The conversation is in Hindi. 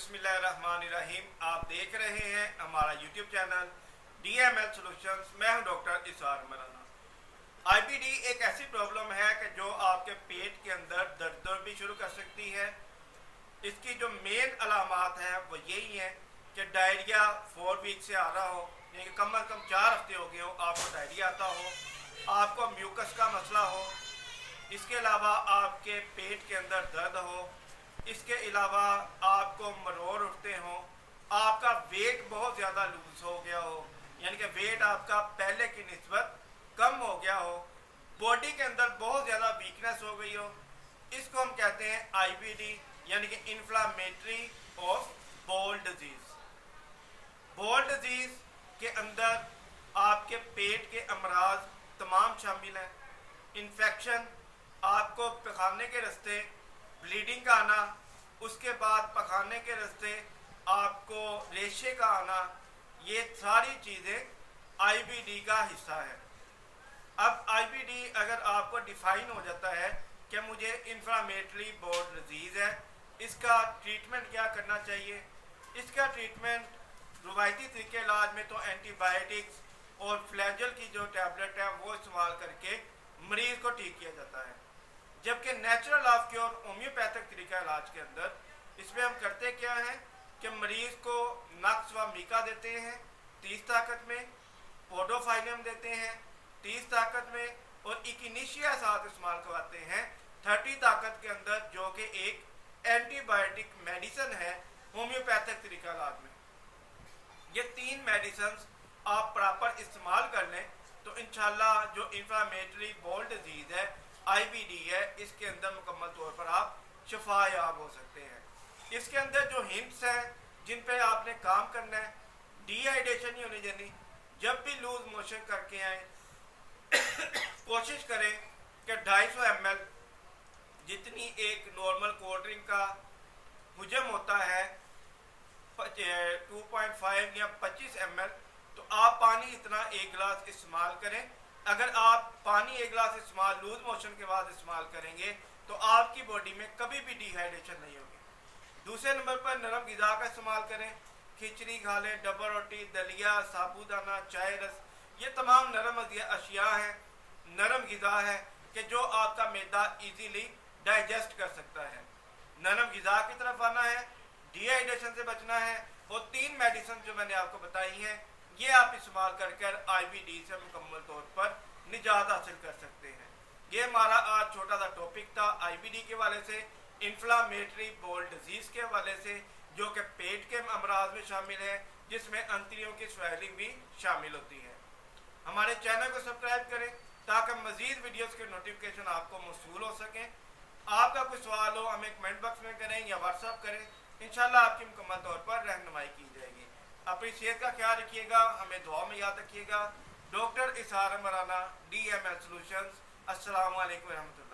बिस्मिल्लाहिर्रहमानिर्रहीम। आप देख रहे हैं हमारा यूट्यूब चैनल DML सॉल्यूशंस। मैं हूं डॉक्टर इसार मराना। IBD एक ऐसी प्रॉब्लम है कि जो आपके पेट के अंदर दर्द भी शुरू कर सकती है। इसकी जो मेन अलामात हैं वो यही हैं कि डायरिया 4 वीक से आ रहा हो, यानी कि कम अज़ कम 4 हफ्ते हो गए हो आपको डायरिया आता हो, आपको म्यूकस का मसला हो, इसके अलावा आपके पेट के अंदर दर्द हो, इसके अलावा आपको मरोड़ उठते हो, आपका वेट बहुत ज़्यादा लूज हो गया हो, यानी कि वेट आपका पहले की निस्बत कम हो गया हो, बॉडी के अंदर बहुत ज़्यादा वीकनेस हो गई हो, इसको हम कहते हैं IBD यानी कि इन्फ्लामेटरी ऑफ बोल डिजीज़। बोल डिजीज़ के अंदर आपके पेट के अमराज तमाम शामिल हैं। इन्फेक्शन, आपको पखाने के रास्ते ब्लीडिंग का आना, उसके बाद पखाने के रास्ते आपको रेशे का आना, ये सारी चीज़ें IBD का हिस्सा है। अब IBD अगर आपको डिफाइन हो जाता है कि मुझे इन्फ्लामेटरी बोल डिजीज़ है, इसका ट्रीटमेंट क्या करना चाहिए। इसका ट्रीटमेंट रवायती तरीके इलाज में तो एंटीबायोटिक्स और फ्लैजल की जो टैबलेट है वो इस्तेमाल करके मरीज़ को ठीक किया जाता है। जबकि नेचुरल ऑफ क्योर होम्योपैथिक तरीका इलाज के अंदर इसमें हम करते क्या हैं कि मरीज़ को नक्स व मीका देते हैं 30 ताकत में, पोडोफाइलम देते हैं 30 ताकत में, और इकिनीशिया साथ इस्तेमाल करवाते हैं 30 ताकत के अंदर, जो कि एक एंटीबायोटिक मेडिसिन है होम्योपैथिक तरीका इलाज में। ये 3 मेडिसिन आप प्रॉपर इस्तेमाल कर लें तो इंशाल्लाह जो इन्फ्लामेटरी बोल डिजीज़ है IBD है, इसके अंदर मुकम्मल तौर पर आप शफायाब हो सकते हैं। इसके अंदर जो हिंट्स हैं जिन पे आपने काम करना है, डिहाइड्रेशन नहीं होनी चाहिए। जब भी लूज मोशन करके आए कोशिश करें कि 250 ml जितनी एक नॉर्मल कोल्ड ड्रिंक का हुजम होता है 2.5 या 25 ml, तो आप पानी इतना एक गिलास इस्तेमाल करें। अगर आप पानी एक गिलास इस्तेमाल लूज मोशन के बाद इस्तेमाल करेंगे तो आपकी बॉडी में कभी भी डिहाइड्रेशन नहीं होगी। दूसरे नंबर पर नरम ग़िज़ा का इस्तेमाल करें। खिचड़ी खा लें, डबल रोटी, दलिया, साबूदाना, चाय रस, ये तमाम नरम अशिया हैं, नरम ग़िज़ा है कि जो आपका मैदा ईजीली डाइजेस्ट कर सकता है। नरम ग़िज़ा की तरफ आना है, डिहाइड्रेशन से बचना है, और 3 मेडिसिन जो मैंने आपको बताई हैं ये आप इस्तेमाल कर IBD से मुकम्मल तौर पर निजात हासिल कर सकते हैं। ये हमारा आज छोटा सा टॉपिक था IBD के हवाले से, इन्फ्लामेटरी बोल डिजीज़ के हवाले से, जो कि पेट के अमराज में शामिल है, जिसमें अंतड़ियों की स्वेलिंग भी शामिल होती है। हमारे चैनल को सब्सक्राइब करें ताकि मज़ीद वीडियोज़ के नोटिफिकेशन आपको मौसूल हो सकें। आपका कोई सवाल हो हमें कमेंट बॉक्स में करें या व्हाट्सअप करें, इंशाल्लाह आपकी मुकम्मल तौर पर रहनुमाई की जाएगी। अपनी सेहत का ख्याल रखिएगा, हमें दुआ में याद रखिएगा। डॉक्टर इसार मराना, DML सॉल्यूशंस। अस्सलामु अलैकुम रहमतुल्लाह।